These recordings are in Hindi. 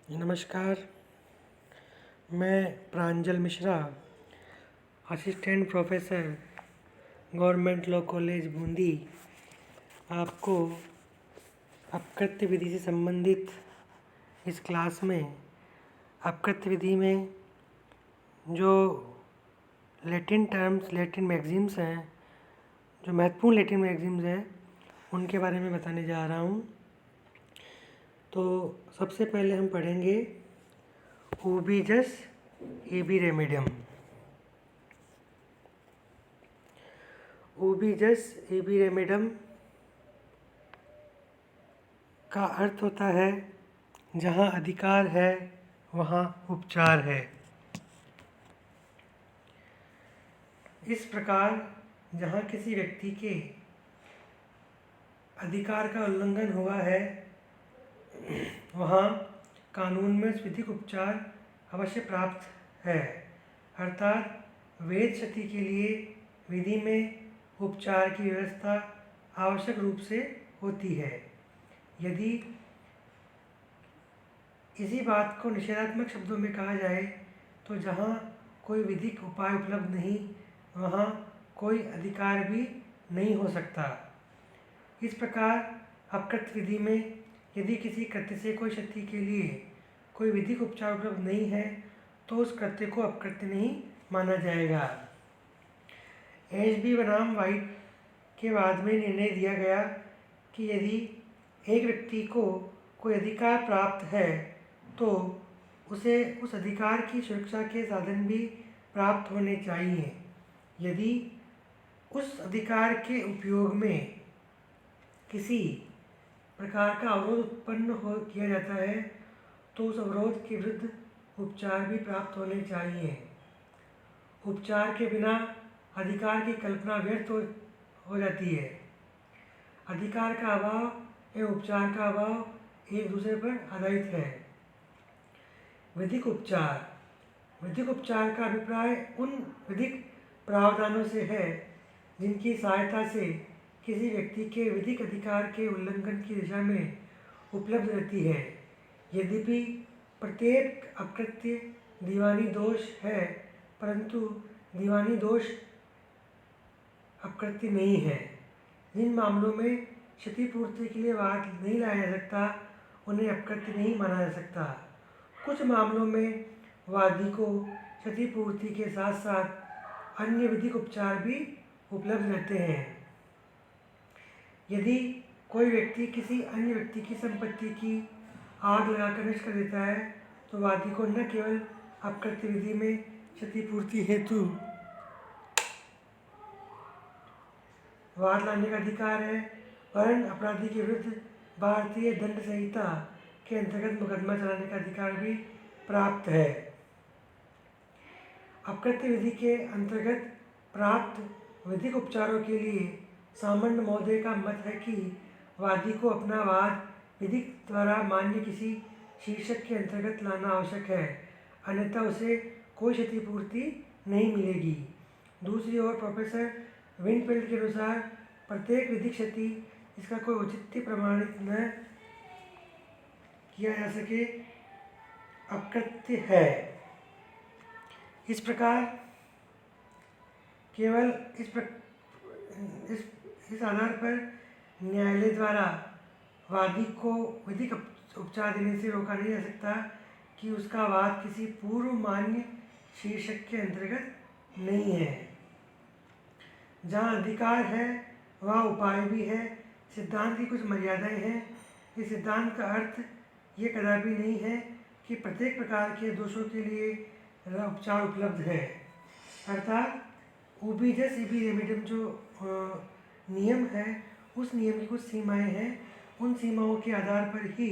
नमस्कार। मैं Pranjal Mishra, assistant professor, government law college Bundi, आपको अपकृत्य विधि से संबंधित इस क्लास में अपकृत्य विधि में जो लैटिन टर्म्स, लैटिन मैगज़ीम्स हैं, जो महत्वपूर्ण लैटिन मैगज़ीम्स हैं, उनके बारे में बताने जा रहा हूँ। तो सबसे पहले हम पढ़ेंगे उबी जस इबी रेमेडियम। उबी जस इबी रेमेडियम का अर्थ होता है जहाँ अधिकार है वहाँ उपचार है। इस प्रकार जहाँ किसी व्यक्ति के अधिकार का उल्लंघन हुआ है वहाँ कानून में विधिक उपचार अवश्य प्राप्त है। अर्थात वेद क्षति के लिए विधि में उपचार की व्यवस्था आवश्यक रूप से होती है। यदि इसी बात को निषेधात्मक शब्दों में कहा जाए तो जहाँ कोई विधिक उपाय उपलब्ध नहीं वहाँ कोई अधिकार भी नहीं हो सकता। इस प्रकार अपकृत्य विधि में यदि किसी कृत्य से कोई क्षति के लिए कोई विधिक उपचार उपलब्ध नहीं है तो उस कृत्य को अपकृत्य नहीं माना जाएगा। एच.बी. बनाम वाइट के बाद में निर्णय दिया गया कि यदि एक व्यक्ति को कोई अधिकार प्राप्त है तो उसे उस अधिकार की सुरक्षा के साधन भी प्राप्त होने चाहिए। यदि उस अधिकार के उपयोग में किसी प्रकार का अवरोध उत्पन्न किया जाता है तो उस अवरोध के विरुद्ध उपचार भी प्राप्त होने चाहिए। उपचार के बिना अधिकार की कल्पना व्यर्थ हो जाती है। अधिकार का अभाव एवं उपचार का अभाव एक दूसरे पर आधारित है। विधिक उपचार का अभिप्राय उन विधिक प्रावधानों से है जिनकी सहायता से किसी व्यक्ति के विधिक अधिकार के उल्लंघन की दिशा में उपलब्ध रहती है। यद्यपि प्रत्येक अपकृत्य दीवानी दोष है परंतु दीवानी दोष अपकृत्य नहीं है। जिन मामलों में क्षतिपूर्ति के लिए वाद नहीं लाया जा सकता उन्हें अपकृत्य नहीं माना जा सकता। कुछ मामलों में वादी को क्षतिपूर्ति के साथ साथ अन्य विधिक उपचार भी उपलब्ध रहते हैं। यदि कोई व्यक्ति किसी अन्य व्यक्ति की संपत्ति की आग लगाकर नष्ट कर देता है तो वादी को न केवल अपकृत्य विधि में क्षतिपूर्ति हेतु वाद लाने का अधिकार है वरन अपराधी के विरुद्ध भारतीय दंड संहिता के अंतर्गत मुकदमा चलाने का अधिकार भी प्राप्त है। अपकृत्य विधि के अंतर्गत प्राप्त विधिक उपचारों के लिए सामंत महोदय का मत है कि वादी को अपना वाद विधिक द्वारा मान्य किसी शीर्षक के अंतर्गत लाना आवश्यक है, अन्यथा उसे कोई क्षतिपूर्ति नहीं मिलेगी। दूसरी ओर प्रोफेसर विनफील्ड के अनुसार प्रत्येक विधिक क्षति इसका कोई औचित्य प्रमाणित न किया जा सके अपकृत्य है। इस प्रकार केवल इस आधार पर न्यायालय द्वारा वादी को विधिक उपचार देने से रोका नहीं जा सकता कि उसका वाद किसी पूर्व मान्य शीर्षक के अंतर्गत नहीं है। जहाँ अधिकार है वहाँ उपाय भी है। सिद्धांत की कुछ मर्यादाएं हैं। इस सिद्धांत का अर्थ ये कदापि नहीं है कि प्रत्येक प्रकार के दोषों के लिए उपचार उपलब्ध है। अर्थात उबी जस इबी रेमेडियम जो नियम है उस नियम की कुछ सीमाएं हैं। उन सीमाओं के आधार पर ही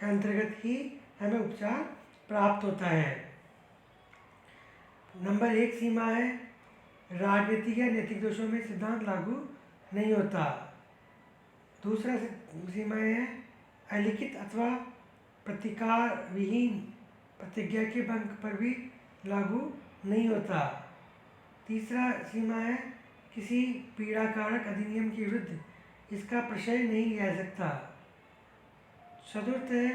अंतर्गत ही हमें उपचार प्राप्त होता है। नंबर 1 सीमा है राजनीतिक या नैतिक दोषों में सिद्धांत लागू नहीं होता। दूसरा सीमा है अलिखित अथवा प्रतिकार विहीन प्रतिज्ञा के भंग पर भी लागू नहीं होता। तीसरा सीमा है किसी पीड़ाकारक अधिनियम के विरुद्ध इसका प्रशय नहीं लिया जा सकता। चतुर्थ है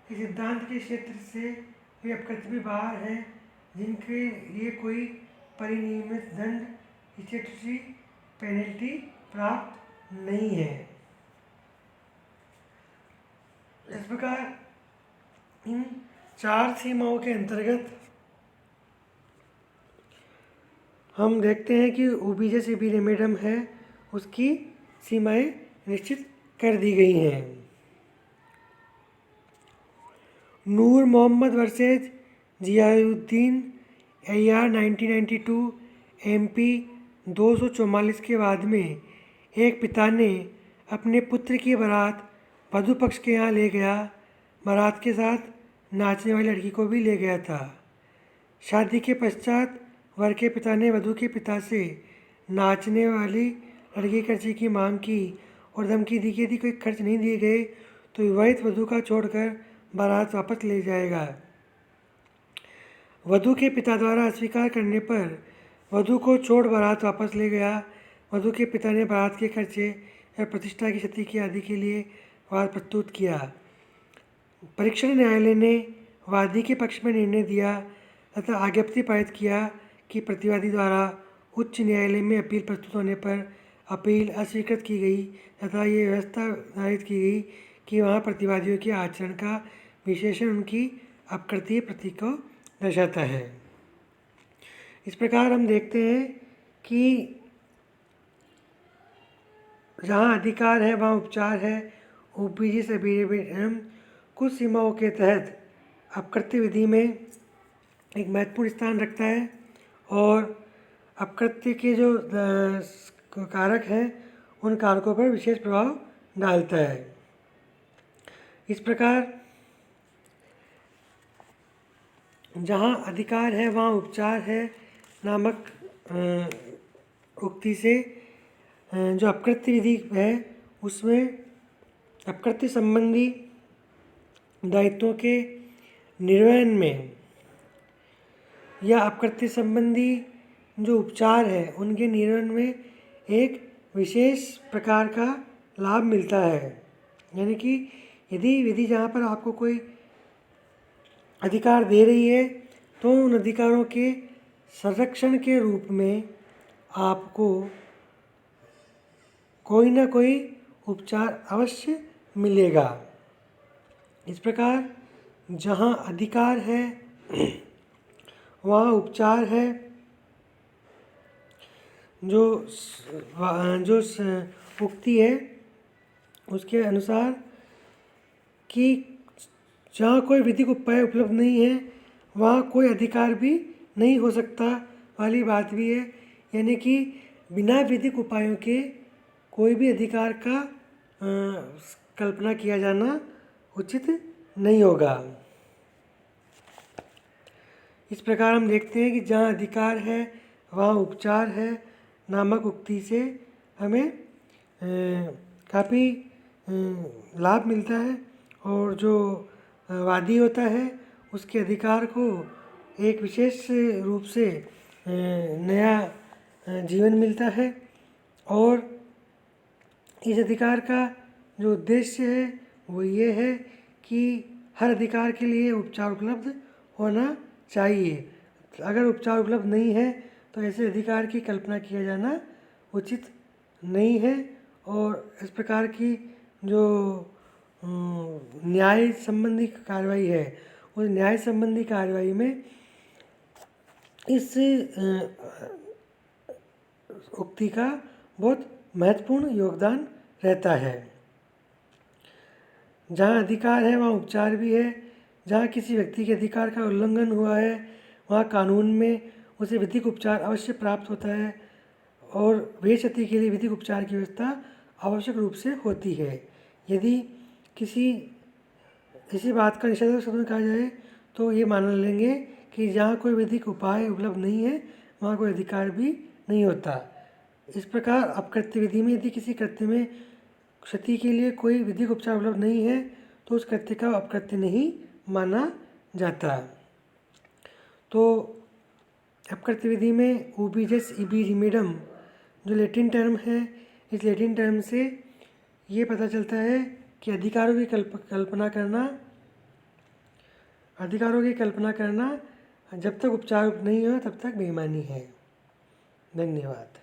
इस सिद्धांत के क्षेत्र से वे अपकृत्य भी बाहर हैं जिनके लिए कोई परिनियमित दंड स्टैट्यूटरी पेनल्टी प्राप्त नहीं है। इस प्रकार इन 4 सीमाओं के अंतर्गत हम देखते हैं कि ओबीजे से भी रेमेडम है उसकी सीमाएं निश्चित कर दी गई हैं। Noor Mohammad versus Ziauddin AR 1992 MP 244 के बाद में एक पिता ने अपने पुत्र की बारात वधू पक्ष के यहाँ ले गया। बारात के साथ नाचने वाली लड़की को भी ले गया था। शादी के पश्चात वर के पिता ने वधू के पिता से नाचने वाली लड़की खर्चे की मांग की और धमकी दी कि यदि कोई खर्च नहीं दिए गए तो विवाहित वधू का छोड़कर बारात वापस ले जाएगा। वधू के पिता द्वारा अस्वीकार करने पर वधू को छोड़ बारात वापस ले गया। वधू के पिता ने बारात के खर्चे और प्रतिष्ठा की क्षति की आदि के लिए वाद प्रस्तुत किया। परीक्षण न्यायालय ने वादी के पक्ष में निर्णय दिया तथा आज्ञप्ति पारित किया कि प्रतिवादी द्वारा उच्च न्यायालय में अपील प्रस्तुत होने पर अपील अस्वीकृत की गई तथा ये व्यवस्था निर्धारित की गई कि वहाँ प्रतिवादियों के आचरण का विशेषण उनकी अपकृतीय प्रति को दर्शाता है। इस प्रकार हम देखते हैं कि जहाँ अधिकार है वहाँ उपचार है। ओबीजे से रेमेडम कुछ सीमाओं के तहत अपकृत्य विधि में एक महत्वपूर्ण स्थान रखता है और अपकृत्य के जो कारक हैं उन कारकों पर विशेष प्रभाव डालता है। इस प्रकार जहाँ अधिकार है वहाँ उपचार है नामक उक्ति से जो अपकृत्य विधि है उसमें अपकृत्य संबंधी दायित्वों के निर्वहन में या अपकृत्य संबंधी जो उपचार है उनके निर्वहन में एक विशेष प्रकार का लाभ मिलता है। यानी कि यदि विधि जहाँ पर आपको कोई अधिकार दे रही है तो उन अधिकारों के संरक्षण के रूप में आपको कोई ना कोई उपचार अवश्य मिलेगा। इस प्रकार जहाँ अधिकार है वहाँ उपचार है। जो उक्ति है उसके अनुसार कि जहाँ कोई विधिक उपाय उपलब्ध नहीं है वहाँ कोई अधिकार भी नहीं हो सकता वाली बात भी है। यानी कि बिना विधिक उपायों के कोई भी अधिकार का कल्पना किया जाना उचित नहीं होगा। इस प्रकार हम देखते हैं कि जहाँ अधिकार है वहाँ उपचार है नामक उक्ति से हमें काफ़ी लाभ मिलता है और जो वादी होता है उसके अधिकार को एक विशेष रूप से नया जीवन मिलता है और इस अधिकार का जो उद्देश्य है वो ये है कि हर अधिकार के लिए उपचार उपलब्ध होना चाहिए। अगर उपचार उपलब्ध नहीं है तो ऐसे अधिकार की कल्पना किया जाना उचित नहीं है और इस प्रकार की जो न्याय संबंधी कार्रवाई है उस न्याय संबंधी कार्रवाई में इस उक्ति का बहुत महत्वपूर्ण योगदान रहता है। जहाँ अधिकार है वहाँ उपचार भी है। जहाँ किसी व्यक्ति के अधिकार का उल्लंघन हुआ है वहाँ कानून में उसे विधिक उपचार अवश्य प्राप्त होता है और वे क्षति के लिए विधिक उपचार की व्यवस्था आवश्यक रूप से होती है। यदि किसी बात का निषेधात्मक शब्द में कहा जाए तो ये मान लेंगे कि जहाँ कोई विधिक उपाय उपलब्ध नहीं है वहाँ कोई अधिकार भी नहीं होता। इस प्रकार अपकृत्य विधि में यदि किसी कृत्य में क्षति के लिए कोई विधिक उपचार उपलब्ध नहीं है तो उस कृत्य का अपकृत्य नहीं माना जाता। तो अपकृत्य विधि में ओबीजस इबी रिमेडम जो लैटिन टर्म है, इस लैटिन टर्म से ये पता चलता है कि अधिकारों की कल्पना करना अधिकारों की कल्पना करना जब तक उपचार नहीं हो तब तक बेईमानी है। धन्यवाद।